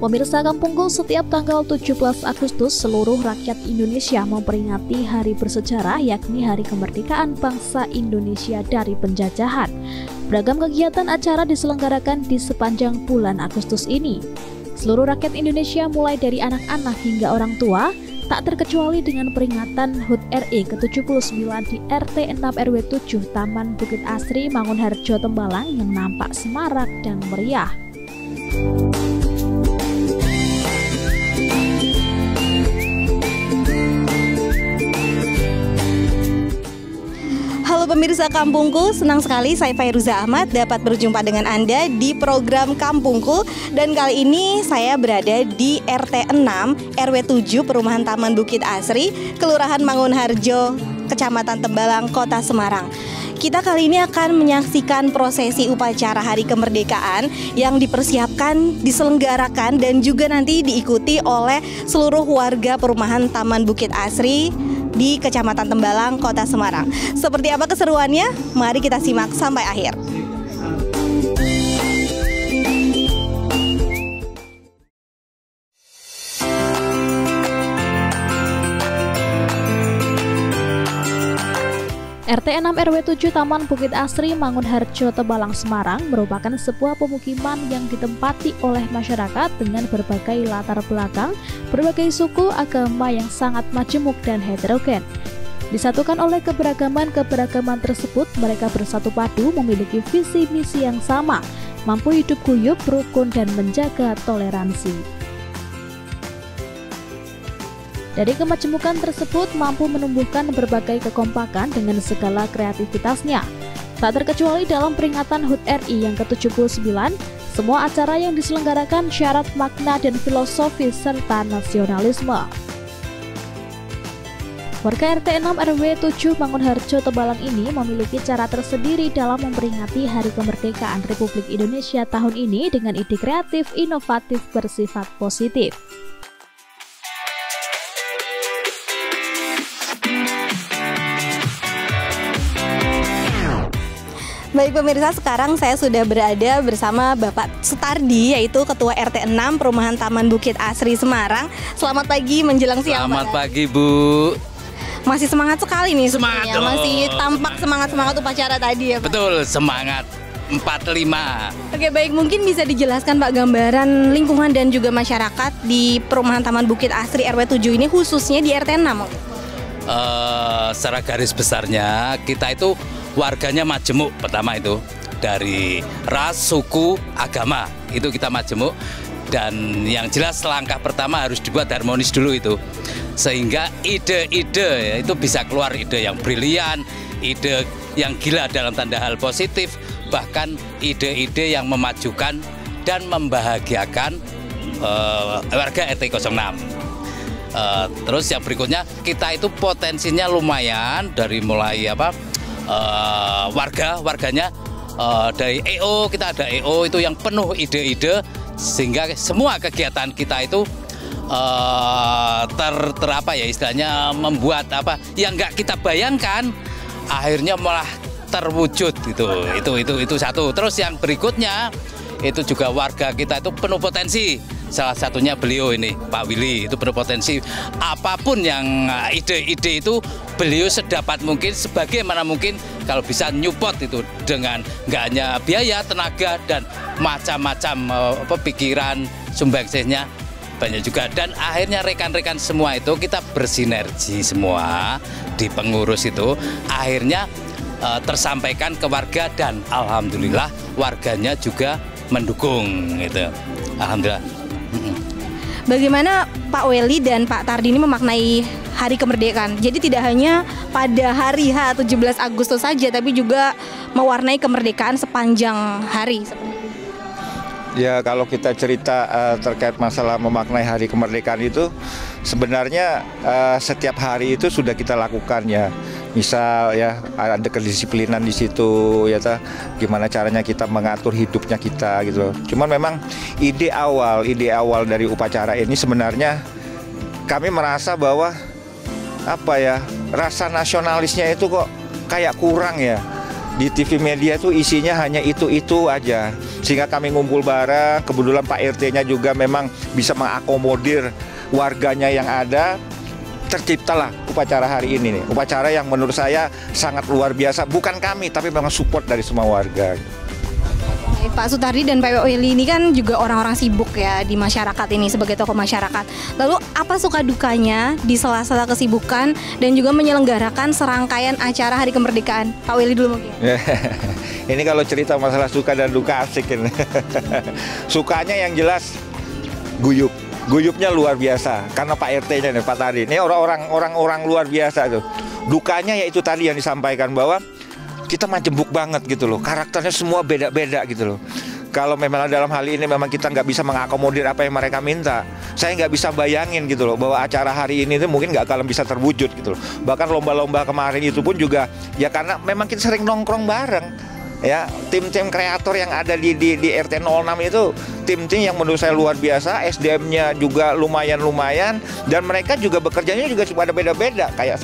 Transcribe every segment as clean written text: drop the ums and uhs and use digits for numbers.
Pemirsa Kampungku, setiap tanggal 17 Agustus seluruh rakyat Indonesia memperingati hari bersejarah, yakni Hari Kemerdekaan Bangsa Indonesia dari penjajahan. Beragam kegiatan acara diselenggarakan di sepanjang bulan Agustus ini. Seluruh rakyat Indonesia mulai dari anak-anak hingga orang tua, tak terkecuali dengan peringatan HUT RI ke-79 di RT 6 RW 7 Taman Bukit Asri, Mangunharjo, Tembalang yang nampak semarak dan meriah. Halo pemirsa Kampungku, senang sekali saya Fairuza Ahmad dapat berjumpa dengan Anda di program Kampungku. Dan kali ini saya berada di RT 6 RW 7 Perumahan Taman Bukit Asri, Kelurahan Mangunharjo, Kecamatan Tembalang, Kota Semarang. Kita kali ini akan menyaksikan prosesi upacara Hari Kemerdekaan yang dipersiapkan, diselenggarakan, dan juga nanti diikuti oleh seluruh warga Perumahan Taman Bukit Asri di Kecamatan Tembalang, Kota Semarang. Seperti apa keseruannya? Mari kita simak sampai akhir. RT 6 RW 7 Taman Bukit Asri, Mangunharjo, Tembalang, Semarang merupakan sebuah pemukiman yang ditempati oleh masyarakat dengan berbagai latar belakang, berbagai suku, agama yang sangat majemuk dan heterogen. Disatukan oleh keberagaman tersebut, mereka bersatu padu memiliki visi misi yang sama, mampu hidup guyup, rukun, dan menjaga toleransi. Dari kemajemukan tersebut mampu menumbuhkan berbagai kekompakan dengan segala kreativitasnya. Tak terkecuali dalam peringatan HUT RI yang ke-79, semua acara yang diselenggarakan syarat makna dan filosofis serta nasionalisme. Warga RT 6 RW 7 Mangunharjo, Tembalang ini memiliki cara tersendiri dalam memperingati Hari Kemerdekaan Republik Indonesia tahun ini dengan ide kreatif, inovatif, bersifat positif. Baik pemirsa, sekarang saya sudah berada bersama Bapak Sutardi, yaitu Ketua RT 6 Perumahan Taman Bukit Asri, Semarang. Selamat pagi menjelang siang. Selamat pagi, Bu. Masih semangat sekali nih. Semangat dong. Masih tampak semangat upacara tadi ya, Pak? Betul, semangat 45. Oke, baik, mungkin bisa dijelaskan Pak gambaran lingkungan dan juga masyarakat di Perumahan Taman Bukit Asri RW 7 ini, khususnya di RT 6. Secara garis besarnya kita itu warganya majemuk, pertama itu dari ras, suku, agama, itu kita majemuk. Dan yang jelas langkah pertama harus dibuat harmonis dulu itu, sehingga ide-ide ya, itu bisa keluar ide yang brilian, ide yang gila dalam tanda hal positif, bahkan ide-ide yang memajukan dan membahagiakan warga RT 06. Terus yang berikutnya, kita itu potensinya lumayan dari mulai warganya dari EO, kita ada EO itu yang penuh ide-ide, sehingga semua kegiatan kita itu istilahnya membuat apa yang nggak kita bayangkan akhirnya malah terwujud gitu. Itu satu. Terus yang berikutnya itu juga warga kita itu penuh potensi. Salah satunya beliau ini, Pak Willy, itu penuh potensi. Apapun yang ide-ide itu beliau sedapat mungkin, sebagaimana mungkin kalau bisa nyupport itu dengan nggak hanya biaya, tenaga, dan macam-macam pikiran, sumbangsihnya banyak juga. Dan akhirnya rekan-rekan semua itu kita bersinergi semua di pengurus itu, akhirnya tersampaikan ke warga dan alhamdulillah warganya juga mendukung gitu. Alhamdulillah. Bagaimana Pak Weli dan Pak Tardi ini memaknai Hari Kemerdekaan? Jadi tidak hanya pada hari H 17 Agustus saja, tapi juga mewarnai kemerdekaan sepanjang hari. Ya, kalau kita cerita terkait masalah memaknai Hari Kemerdekaan itu, sebenarnya setiap hari itu sudah kita lakukan ya. Misal ya ada kedisiplinan di situ ya, gimana caranya kita mengatur hidupnya kita gitu. Cuman memang ide awal dari upacara ini sebenarnya kami merasa bahwa rasa nasionalisnya itu kok kayak kurang ya. Di TV media tuh isinya hanya itu aja. sehingga kami ngumpul bareng. Kebetulan Pak RT-nya juga memang bisa mengakomodir warganya yang ada. Terciptalah upacara hari ini nih, upacara yang menurut saya sangat luar biasa. Bukan kami, tapi memang support dari semua warga. Pak Sutardi dan Pak Willy ini kan juga orang-orang sibuk ya di masyarakat ini sebagai tokoh masyarakat. Lalu apa suka dukanya di sela-sela kesibukan dan juga menyelenggarakan serangkaian acara Hari Kemerdekaan? Pak Willy dulu mungkin. Ini kalau cerita masalah suka dan duka asik ini. Sukanya yang jelas guyup. Guyupnya luar biasa karena Pak RT-nya nih, Pak Tadi. Ini orang luar biasa tuh. Dukanya yaitu tadi yang disampaikan bahwa kita majemuk banget gitu loh. Karakternya semua beda-beda gitu loh. Kalau memang dalam hal ini memang kita nggak bisa mengakomodir apa yang mereka minta, saya nggak bisa bayangin gitu loh bahwa acara hari ini itu mungkin nggak akan bisa terwujud gitu loh. Bahkan lomba-lomba kemarin itu pun juga ya karena memang kita sering nongkrong bareng. Ya, tim-tim kreator yang ada di RT 06 itu tim-tim yang menurut saya luar biasa, SDM-nya juga lumayan dan mereka juga bekerjanya juga ada beda-beda. Kayak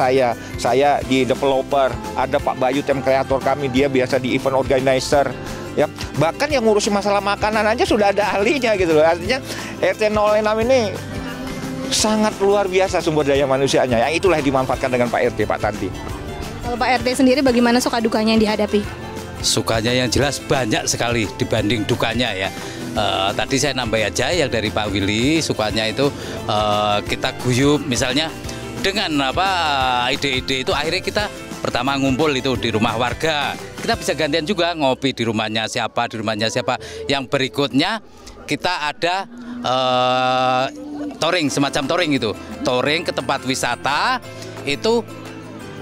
saya di developer, ada Pak Bayu tim kreator kami, dia biasa di event organizer. Ya, bahkan yang ngurusin masalah makanan aja sudah ada ahlinya gitu loh. Artinya RT 06 ini sangat luar biasa sumber daya manusianya. Yang itulah yang dimanfaatkan dengan Pak RT, Pak Tanti. Kalau Pak RT sendiri bagaimana suka dukanya yang dihadapi? Sukanya yang jelas banyak sekali dibanding dukanya ya. Tadi saya nambah aja yang dari Pak Willy, sukanya itu kita guyup misalnya dengan ide-ide itu akhirnya kita pertama ngumpul itu di rumah warga. Kita bisa gantian juga ngopi di rumahnya siapa, Yang berikutnya kita ada touring, semacam touring itu. Touring ke tempat wisata itu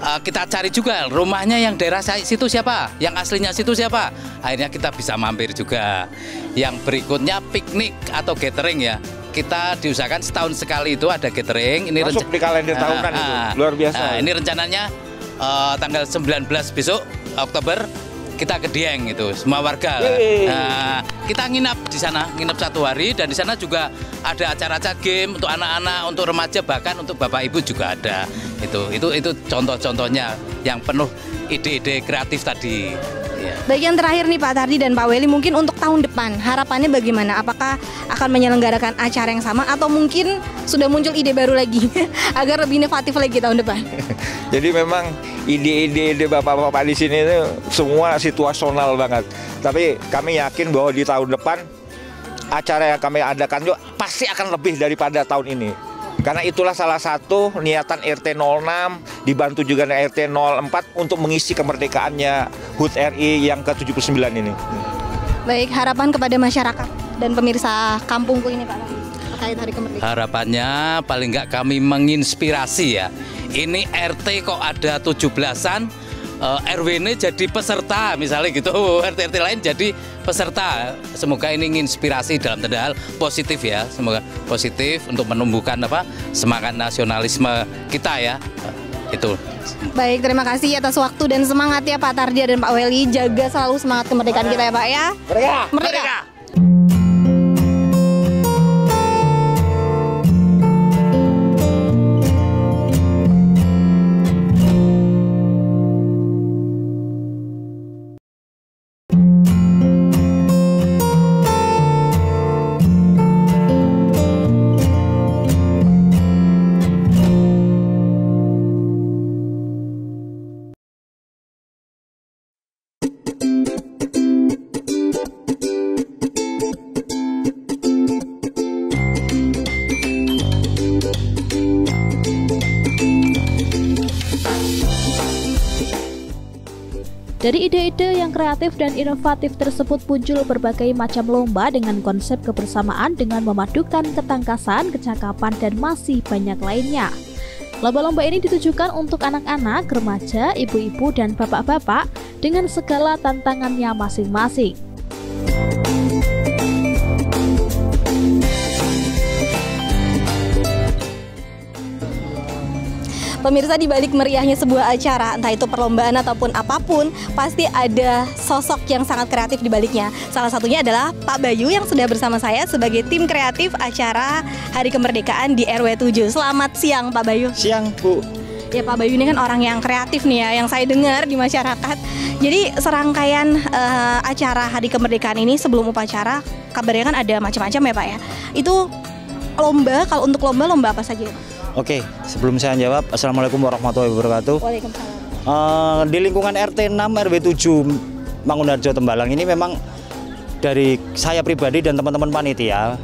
kita cari juga rumahnya yang daerah situ siapa, yang aslinya situ siapa. Akhirnya kita bisa mampir juga. Yang berikutnya piknik atau gathering ya. Kita diusahakan setahun sekali itu ada gathering. Ini masuk di kalender tahunan itu, luar biasa. Ini rencananya tanggal 19 besok Oktober kita ke Dieng itu semua warga. Kita nginap di sana, nginap 1 hari dan di sana juga ada acara-acara game untuk anak-anak, untuk remaja bahkan untuk bapak ibu juga ada. Itu contoh-contohnya yang penuh ide-ide kreatif tadi. Ya. Baik, yang terakhir nih Pak Tardi dan Pak Willy, mungkin untuk tahun depan harapannya bagaimana? Apakah akan menyelenggarakan acara yang sama atau mungkin sudah muncul ide baru lagi agar lebih inovatif lagi tahun depan? Jadi memang ide-ide bapak-bapak di sini itu semua situasional banget. Tapi kami yakin bahwa di tahun depan acara yang kami adakan juga pasti akan lebih daripada tahun ini. Karena itulah salah satu niatan RT 06 dibantu juga dengan RT 04 untuk mengisi kemerdekaannya HUT RI yang ke-79 ini. Baik, harapan kepada masyarakat dan pemirsa kampungku ini Pak terkait Hari Kemerdekaan. Harapannya paling nggak kami menginspirasi ya. Ini RT kok ada 17-an, RW ini jadi peserta misalnya gitu, RT-RT lain jadi peserta. Semoga ini menginspirasi dalam tanda hal positif ya, semoga positif untuk menumbuhkan semangat nasionalisme kita ya. Itu. Baik, terima kasih atas waktu dan semangat ya Pak Tardi dan Pak Willy. Jaga selalu semangat kemerdekaan kita ya Pak ya. Merdeka! Dari ide-ide yang kreatif dan inovatif tersebut muncul berbagai macam lomba dengan konsep kebersamaan dengan memadukan ketangkasan, kecakapan, dan masih banyak lainnya. Lomba-lomba ini ditujukan untuk anak-anak, remaja, ibu-ibu, dan bapak-bapak dengan segala tantangannya masing-masing. Pemirsa, di balik meriahnya sebuah acara, entah itu perlombaan ataupun apapun, pasti ada sosok yang sangat kreatif di baliknya. Salah satunya adalah Pak Bayu yang sudah bersama saya sebagai tim kreatif acara Hari Kemerdekaan di RW 7. Selamat siang Pak Bayu. Siang Bu. Ya Pak Bayu ini kan orang yang kreatif nih ya, yang saya dengar di masyarakat. Jadi serangkaian acara Hari Kemerdekaan ini sebelum upacara, kabarnya kan ada macam-macam ya Pak ya. Itu lomba, kalau untuk lomba apa saja ya Pak? Oke, sebelum saya jawab, Assalamualaikum warahmatullahi wabarakatuh. Waalaikumsalam. Di lingkungan RT 6 RW 7 Mangunharjo Tembalang ini memang dari saya pribadi dan teman-teman panitia,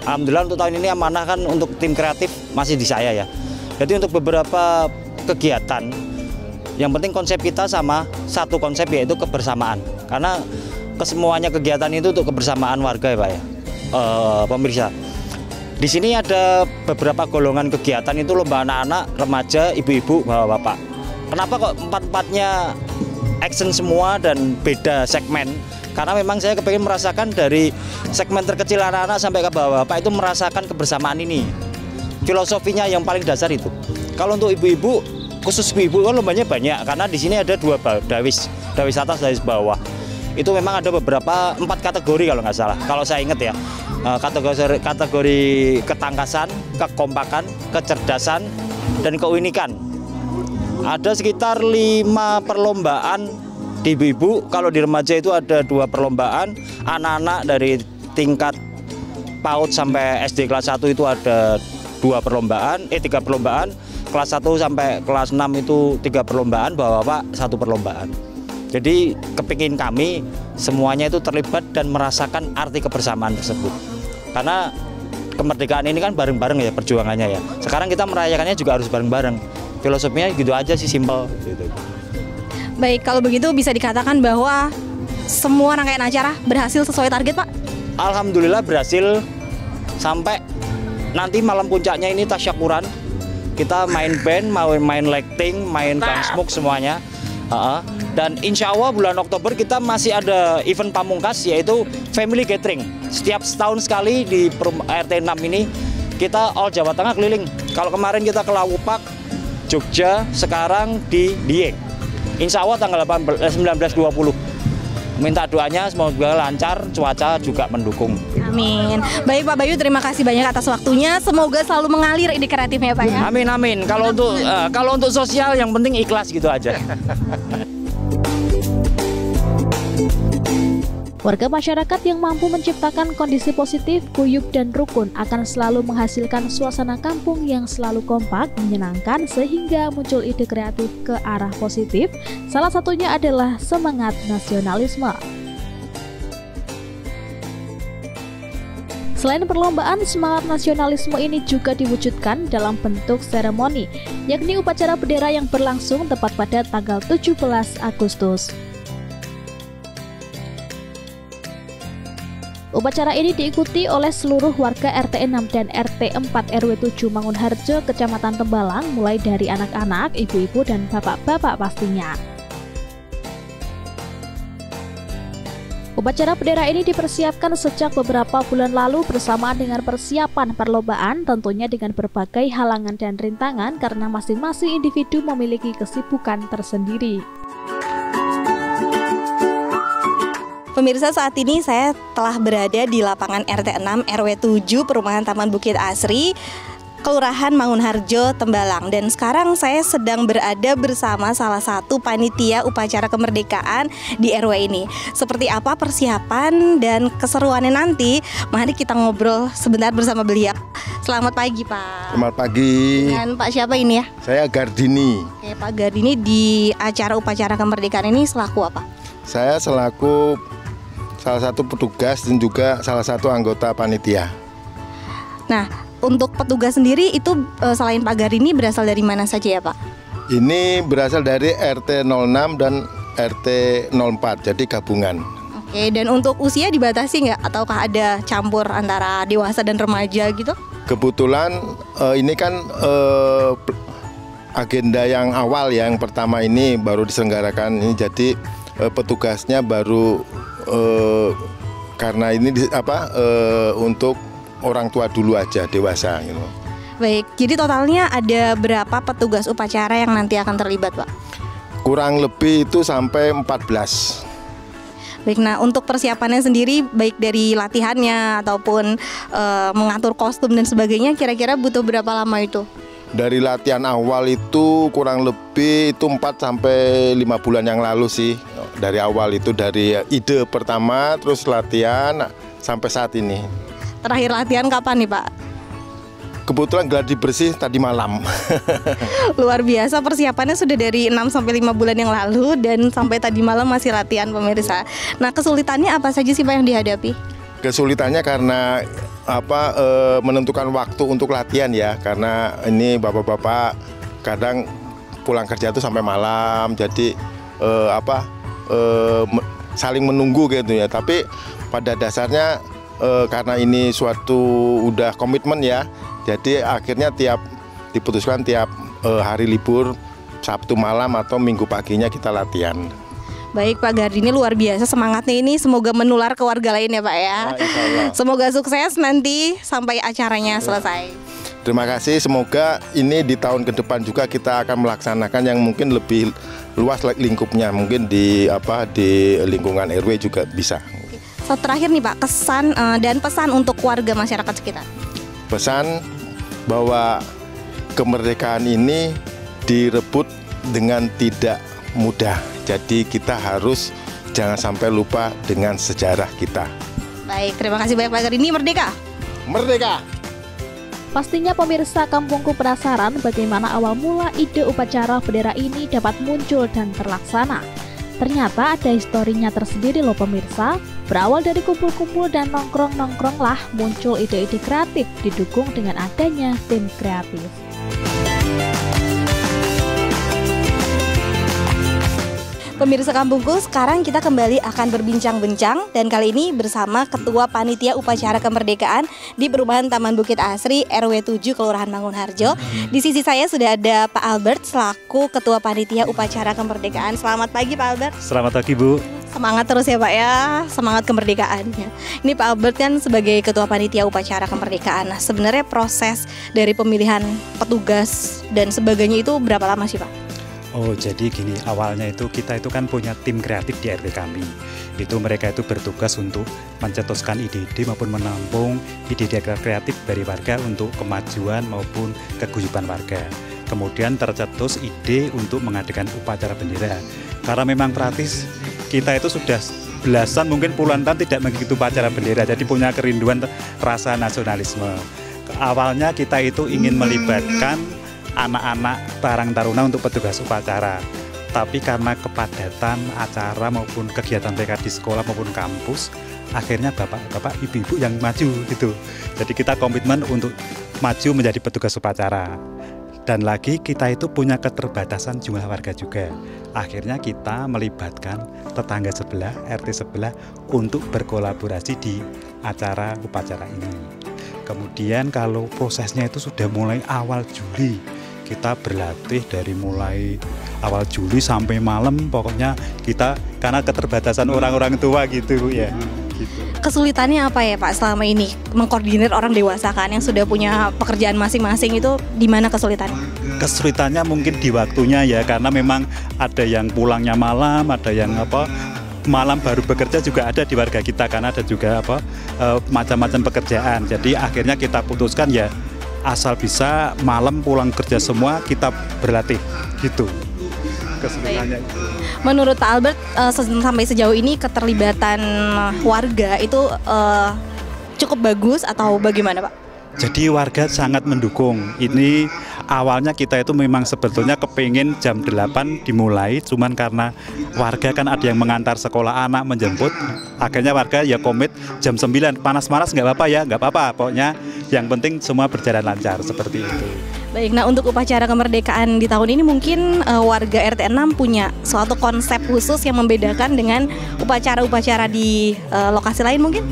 alhamdulillah untuk tahun ini amanah kan untuk tim kreatif masih di saya ya. Jadi untuk beberapa kegiatan, yang penting konsep kita sama satu konsep, yaitu kebersamaan. Karena kesemuanya kegiatan itu untuk kebersamaan warga ya Pak ya, pemirsa. Di sini ada beberapa golongan kegiatan itu lomba anak-anak, remaja, ibu-ibu, bapak-bapak. Kenapa kok empat-empatnya action semua dan beda segmen? Karena memang saya kepingin merasakan dari segmen terkecil anak-anak sampai ke bapak-bapak itu merasakan kebersamaan ini. Filosofinya yang paling dasar itu. Kalau untuk ibu-ibu, khusus ibu-ibu kan lombanya banyak, karena di sini ada 2 dawis atas, dawis bawah. Itu memang ada beberapa 4 kategori kalau nggak salah. Kalau saya ingat ya, kategori ketangkasan, kekompakan, kecerdasan, dan keunikan. Ada sekitar 5 perlombaan di ibu-ibu. Kalau di remaja itu ada 2 perlombaan. Anak-anak dari tingkat PAUD sampai SD kelas 1 itu ada 3 perlombaan. Kelas 1 sampai kelas 6 itu 3 perlombaan, bapak-bapak 1 perlombaan. Jadi kepingin kami semuanya itu terlibat dan merasakan arti kebersamaan tersebut. Karena kemerdekaan ini kan bareng-bareng ya perjuangannya ya. Sekarang kita merayakannya juga harus bareng-bareng. Filosofinya gitu aja sih, simpel gitu. Baik, kalau begitu bisa dikatakan bahwa semua rangkaian acara berhasil sesuai target Pak? Alhamdulillah berhasil. Sampai nanti malam puncaknya ini tasyakuran. Kita main band, main lighting, main gunsmoke semuanya. Dan insya Allah bulan Oktober kita masih ada event pamungkas, yaitu family gathering. Setiap setahun sekali di RT 6 ini kita all Jawa Tengah keliling. Kalau kemarin kita ke Lawupak, Jogja, sekarang di Dieng. Insya Allah tanggal 19-20. Minta doanya semoga lancar, cuaca juga mendukung. Amin. Baik Pak Bayu, terima kasih banyak atas waktunya. Semoga selalu mengalir ide kreatifnya Pak ya. Amin amin. Kalau untuk sosial yang penting ikhlas gitu aja. Warga masyarakat yang mampu menciptakan kondisi positif, guyup dan rukun akan selalu menghasilkan suasana kampung yang selalu kompak, menyenangkan sehingga muncul ide kreatif ke arah positif. Salah satunya adalah semangat nasionalisme. Selain perlombaan, semangat nasionalisme ini juga diwujudkan dalam bentuk seremoni, yakni upacara bendera yang berlangsung tepat pada tanggal 17 Agustus. Upacara ini diikuti oleh seluruh warga RT 6 dan RT 4 RW 7 Mangunharjo, Kecamatan Tembalang, mulai dari anak-anak, ibu-ibu, dan bapak-bapak pastinya. Upacara bendera ini dipersiapkan sejak beberapa bulan lalu bersamaan dengan persiapan perlombaan, tentunya dengan berbagai halangan dan rintangan karena masing-masing individu memiliki kesibukan tersendiri. Pemirsa, saat ini saya telah berada di lapangan RT 6 RW 7 Perumahan Taman Bukit Asri, Kelurahan Mangunharjo, Tembalang. Dan sekarang saya sedang berada bersama salah satu panitia upacara kemerdekaan di RW ini. Seperti apa persiapan dan keseruannya nanti, mari kita ngobrol sebentar bersama beliau. Selamat pagi Pak. Selamat pagi. Dan Pak siapa ini ya? Saya Gardini. Oke, Pak Gardini, di acara upacara kemerdekaan ini selaku apa? Saya selaku salah satu petugas dan juga salah satu anggota panitia. Nah, untuk petugas sendiri itu selain Pak Gardini berasal dari mana saja ya Pak? Ini berasal dari RT 06 dan RT 04, jadi gabungan. Oke, dan untuk usia dibatasi nggak? Ataukah ada campur antara dewasa dan remaja gitu? Kebetulan ini kan agenda yang awal ya, yang pertama ini baru diselenggarakan ini, jadi petugasnya baru karena ini untuk orang tua dulu aja, dewasa gitu. Baik, jadi totalnya ada berapa petugas upacara yang nanti akan terlibat Pak? Kurang lebih itu sampai 14. Baik, nah untuk persiapannya sendiri baik dari latihannya ataupun mengatur kostum dan sebagainya, kira-kira butuh berapa lama itu? Dari latihan awal itu kurang lebih itu 4 sampai 5 bulan yang lalu sih. Dari awal itu dari ide pertama terus latihan sampai saat ini. Terakhir latihan kapan nih Pak? Kebetulan gladi bersih tadi malam. Luar biasa, persiapannya sudah dari 6 sampai 5 bulan yang lalu dan sampai tadi malam masih latihan pemirsa. Nah, kesulitannya apa saja sih Pak yang dihadapi? Kesulitannya karena menentukan waktu untuk latihan ya, karena ini bapak-bapak kadang pulang kerja itu sampai malam, jadi saling menunggu gitu ya. Tapi pada dasarnya karena ini suatu udah komitmen ya, jadi akhirnya diputuskan tiap hari libur Sabtu malam atau Minggu paginya kita latihan. Baik Pak Gardi, ini luar biasa semangatnya ini, semoga menular ke warga lain ya Pak ya. Semoga sukses nanti sampai acaranya selesai. Terima kasih, semoga ini di tahun ke depan juga kita akan melaksanakan yang mungkin lebih luas lingkupnya, mungkin di lingkungan RW juga bisa. So, terakhir nih Pak, kesan dan pesan untuk warga masyarakat sekitar. Pesan bahwa kemerdekaan ini direbut dengan tidak mudah. Jadi kita harus jangan sampai lupa dengan sejarah kita. Baik, terima kasih banyak Pak Gardi. Ini Merdeka. Merdeka. Pastinya pemirsa Kampungku penasaran bagaimana awal mula ide upacara bendera ini dapat muncul dan terlaksana. Ternyata ada historinya tersendiri loh pemirsa. Berawal dari kumpul-kumpul dan nongkrong-nongkrong lah muncul ide-ide kreatif didukung dengan adanya tim kreatif. Pemirsa Kampungku, sekarang kita kembali akan berbincang-bincang dan kali ini bersama Ketua Panitia Upacara Kemerdekaan di Perumahan Taman Bukit Asri RW 7 Kelurahan Mangunharjo. Di sisi saya sudah ada Pak Albert selaku Ketua Panitia Upacara Kemerdekaan. Selamat pagi Pak Albert. Selamat pagi Bu. Semangat terus ya Pak ya, semangat kemerdekaannya. Ini Pak Albert kan sebagai Ketua Panitia Upacara Kemerdekaan. Nah, sebenarnya proses dari pemilihan petugas dan sebagainya itu berapa lama sih Pak? Oh, jadi gini, awalnya itu kita itu kan punya tim kreatif di RW kami. Itu mereka itu bertugas untuk mencetuskan ide-ide maupun menampung ide-ide kreatif dari warga untuk kemajuan maupun keguyuban warga. Kemudian tercetus ide untuk mengadakan upacara bendera. Karena memang praktis, kita itu sudah belasan mungkin puluhan tahun tidak mengikuti upacara bendera, jadi punya kerinduan rasa nasionalisme. Awalnya kita itu ingin melibatkan anak-anak Karang Taruna untuk petugas upacara, tapi karena kepadatan acara maupun kegiatan mereka di sekolah maupun kampus, akhirnya bapak-bapak, ibu-ibu yang maju gitu. Jadi kita komitmen untuk maju menjadi petugas upacara. Dan lagi kita itu punya keterbatasan jumlah warga juga. Akhirnya kita melibatkan tetangga sebelah, RT sebelah untuk berkolaborasi di acara upacara ini. Kemudian kalau prosesnya itu sudah mulai awal Juli, kita berlatih dari mulai awal Juli sampai malam, pokoknya kita karena keterbatasan orang-orang tua gitu ya. Gitu. Kesulitannya apa ya Pak selama ini mengkoordinir orang dewasa kan yang sudah punya pekerjaan masing-masing, itu di mana kesulitannya? Kesulitannya mungkin di waktunya ya, karena memang ada yang pulangnya malam, ada yang malam baru bekerja juga ada di warga kita, karena ada juga macam-macam pekerjaan. Jadi akhirnya kita putuskan ya asal bisa malam pulang kerja semua kita berlatih gitu. Kesulitannya itu. Menurut Pak Albert sampai sejauh ini keterlibatan warga itu cukup bagus atau bagaimana Pak? Jadi warga sangat mendukung. Ini awalnya kita itu memang sebetulnya kepingin jam 8 dimulai, cuman karena warga kan ada yang mengantar sekolah anak, menjemput, akhirnya warga ya komit jam 9. Panas-panas nggak apa-apa ya, nggak apa-apa, pokoknya yang penting semua berjalan lancar, seperti itu. Baik, nah untuk upacara kemerdekaan di tahun ini mungkin warga RT 6 punya suatu konsep khusus yang membedakan dengan upacara-upacara di lokasi lain mungkin?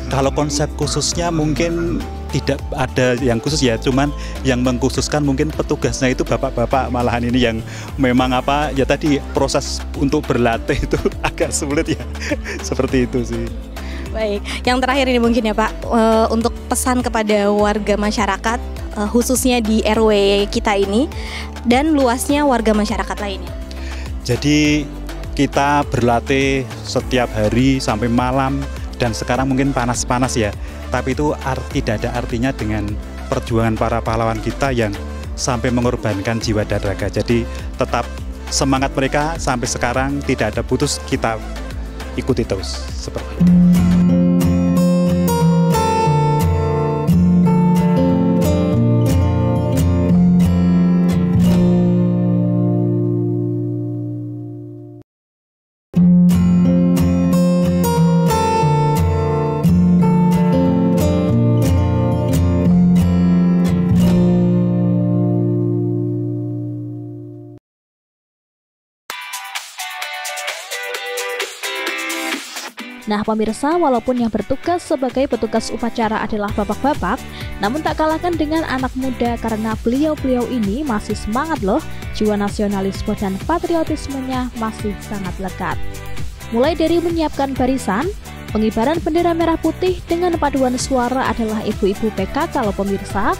Kalau konsep khususnya mungkin tidak ada yang khusus ya, cuman yang mengkhususkan mungkin petugasnya itu bapak-bapak malahan ini yang memang ya tadi proses untuk berlatih itu agak sulit ya, seperti itu sih. Baik, yang terakhir ini mungkin ya Pak, untuk pesan kepada warga masyarakat khususnya di RW kita ini dan luasnya warga masyarakat lainnya. Jadi kita berlatih setiap hari sampai malam, dan sekarang mungkin panas-panas ya, tapi itu tidak ada artinya dengan perjuangan para pahlawan kita yang sampai mengorbankan jiwa dan raga. Jadi tetap semangat mereka sampai sekarang tidak ada putus, kita ikuti terus seperti itu. Nah pemirsa, walaupun yang bertugas sebagai petugas upacara adalah bapak-bapak, namun tak kalahkan dengan anak muda karena beliau-beliau ini masih semangat loh, jiwa nasionalisme dan patriotismenya masih sangat lekat. Mulai dari menyiapkan barisan, pengibaran bendera merah putih dengan paduan suara adalah ibu-ibu PKK loh pemirsa,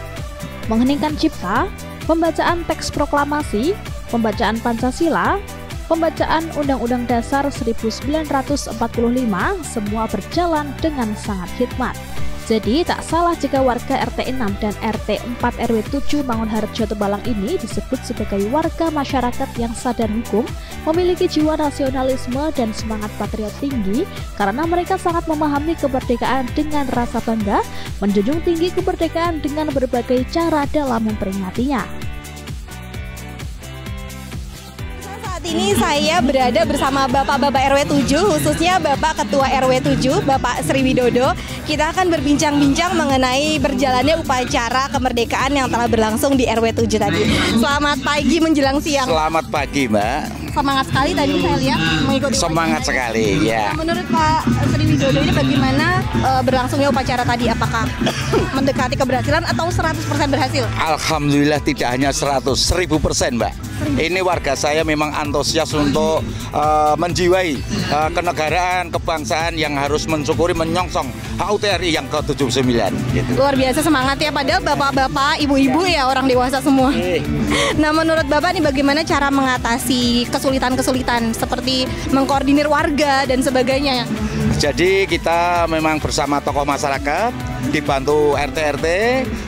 mengheningkan cipta, pembacaan teks proklamasi, pembacaan Pancasila, pembacaan Undang-Undang Dasar 1945, semua berjalan dengan sangat hikmat. Jadi tak salah jika warga RT 6 dan RT 4 RW 7 Mangunharjo Tembalang ini disebut sebagai warga masyarakat yang sadar hukum, memiliki jiwa nasionalisme dan semangat patriot tinggi karena mereka sangat memahami kemerdekaan dengan rasa bangga, menjunjung tinggi kemerdekaan dengan berbagai cara dalam memperingatinya. Ini saya berada bersama Bapak-Bapak RW 7, khususnya Bapak Ketua RW 7, Bapak Sri Widodo. Kita akan berbincang-bincang mengenai berjalannya upacara kemerdekaan yang telah berlangsung di RW 7 tadi. Selamat pagi menjelang siang. Selamat pagi, Mbak. Semangat sekali tadi saya lihat mengikuti Semangat sekali, ya. Menurut Pak Sri Widodo ini bagaimana berlangsungnya upacara tadi? Apakah mendekati keberhasilan atau 100% berhasil? Alhamdulillah tidak hanya 100, 1000%, Mbak. Ini warga saya memang antusias untuk menjiwai kenegaraan, kebangsaan yang harus mensyukuri menyongsong HUT RI yang ke-79 gitu. Luar biasa semangat ya, padahal bapak-bapak, ibu-ibu ya, orang dewasa semua. Nah menurut Bapak nih bagaimana cara mengatasi kesulitan-kesulitan seperti mengkoordinir warga dan sebagainya? Jadi kita memang bersama tokoh masyarakat, dibantu RT-RT,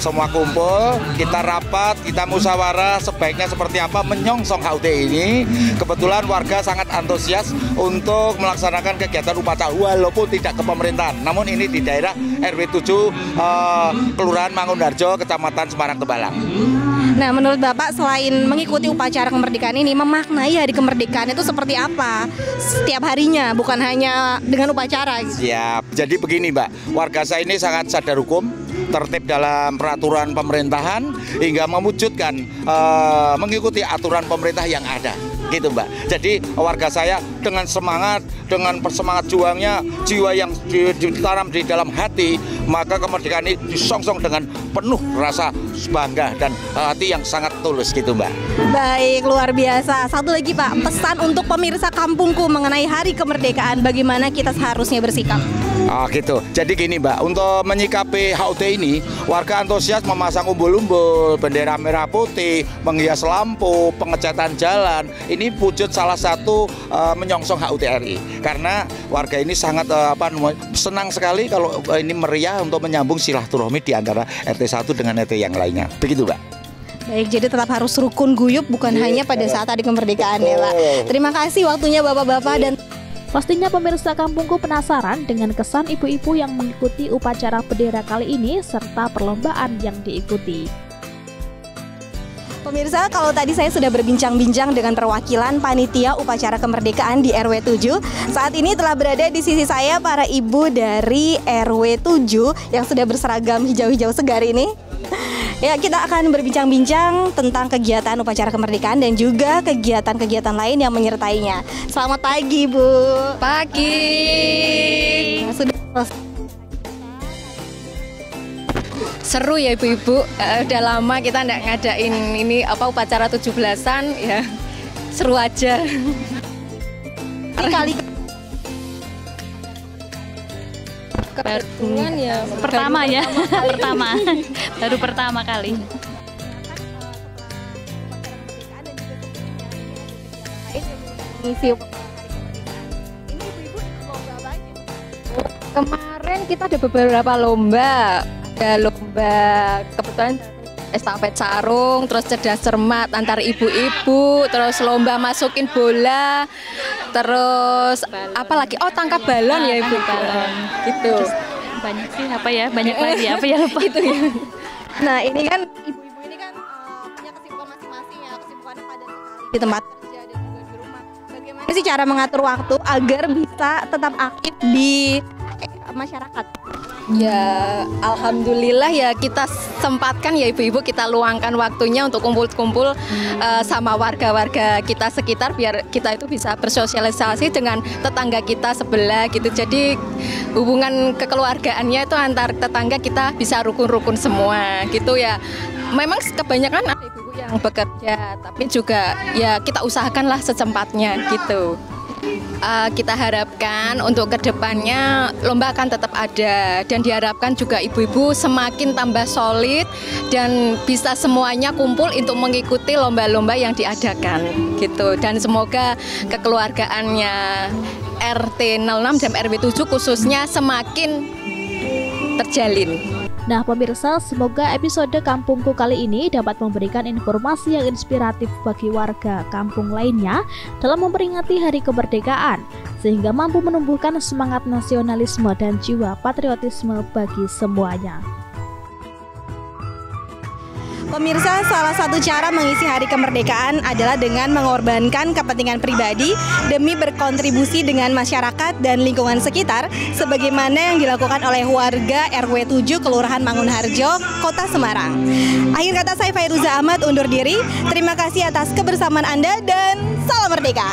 semua kumpul, kita rapat, kita musyawarah sebaiknya seperti apa menyongsong HUT ini. Kebetulan warga sangat antusias untuk melaksanakan kegiatan upacara walaupun tidak ke pemerintahan. Namun ini di daerah RW 7 Kelurahan Mangunharjo, Kecamatan Semarang Tembalang. Nah menurut Bapak selain mengikuti upacara kemerdekaan ini, memaknai hari kemerdekaan itu seperti apa setiap harinya, bukan hanya dengan upacara gitu? Siap, jadi begini Mbak, warga saya ini sangat sadar hukum, tertib dalam peraturan pemerintahan hingga mewujudkan mengikuti aturan pemerintah yang ada gitu Mbak. Jadi warga saya dengan semangat, dengan persemangat juangnya, jiwa yang ditanam di dalam hati, maka kemerdekaan ini disongsong dengan penuh rasa bangga dan hati yang sangat tulus gitu Mbak. Baik, luar biasa. Satu lagi Pak, pesan untuk pemirsa kampungku mengenai hari kemerdekaan, bagaimana kita seharusnya bersikap? Oh gitu, jadi gini Mbak, untuk menyikapi HUT ini, warga antusias memasang umbul-umbul, bendera merah putih, menghias lampu, pengecatan jalan. Ini wujud salah satu menyongsong HUT RI. Karena warga ini sangat senang sekali kalau ini meriah untuk menyambung silaturahmi di antara RT 1 dengan RT yang lainnya. Begitu Mbak. Baik, jadi tetap harus rukun guyup, bukan hanya pada saat hari kemerdekaan ya Pak. Terima kasih waktunya Bapak-Bapak dan pastinya pemirsa kampungku penasaran dengan kesan ibu-ibu yang mengikuti upacara bendera kali ini serta perlombaan yang diikuti. Pemirsa, kalau tadi saya sudah berbincang-bincang dengan perwakilan panitia upacara kemerdekaan di RW 7, saat ini telah berada di sisi saya para ibu dari RW 7 yang sudah berseragam hijau-hijau segar ini. Ya, kita akan berbincang-bincang tentang kegiatan upacara kemerdekaan dan juga kegiatan-kegiatan lain yang menyertainya. Selamat pagi, Bu. Pagi. Sudah seru ya ibu-ibu, udah lama kita nggak ngadain ini upacara 17-an ya, seru aja. Kali Keberuntungan ya pertama ya, pertama, baru pertama kali. Kemarin kita ada beberapa lomba, ada lomba kebetulan estafet sarung, terus cerdas cermat antar ibu-ibu, terus lomba masukin bola, terus apa lagi? Oh, tangkap balon ya Ibu. Balon. Gitu. Terus banyak sih apa ya? Banyak lagi apa ya lupa. Itu ya. Nah, ini kan ibu-ibu ini kan punya kesibukan masing-masing ya, kesibukannya padat sekali di tempat kerja dan juga di rumah. Bagaimana sih cara mengatur waktu agar bisa tetap aktif di masyarakat? Ya, alhamdulillah ya kita sempatkan ya ibu-ibu, kita luangkan waktunya untuk kumpul-kumpul sama warga-warga kita sekitar biar kita itu bisa bersosialisasi dengan tetangga kita sebelah gitu. Jadi hubungan kekeluargaannya itu antar tetangga kita bisa rukun-rukun semua gitu ya. Memang kebanyakan ada ibu-ibu yang bekerja, tapi juga ya kita usahakanlah secepatnya gitu. Kita harapkan untuk kedepannya lomba akan tetap ada dan diharapkan juga ibu-ibu semakin tambah solid dan bisa semuanya kumpul untuk mengikuti lomba-lomba yang diadakan gitu, dan semoga kekeluargaannya RT 06 dan RW 7 khususnya semakin terjalin. Nah pemirsa, semoga episode Kampungku kali ini dapat memberikan informasi yang inspiratif bagi warga kampung lainnya dalam memperingati Hari Kemerdekaan, sehingga mampu menumbuhkan semangat nasionalisme dan jiwa patriotisme bagi semuanya. Pemirsa, salah satu cara mengisi Hari Kemerdekaan adalah dengan mengorbankan kepentingan pribadi demi berkontribusi dengan masyarakat dan lingkungan sekitar, sebagaimana yang dilakukan oleh warga RW 7 Kelurahan Mangunharjo, Kota Semarang. Akhir kata, saya Fairuza Ahmad undur diri. Terima kasih atas kebersamaan Anda dan salam merdeka.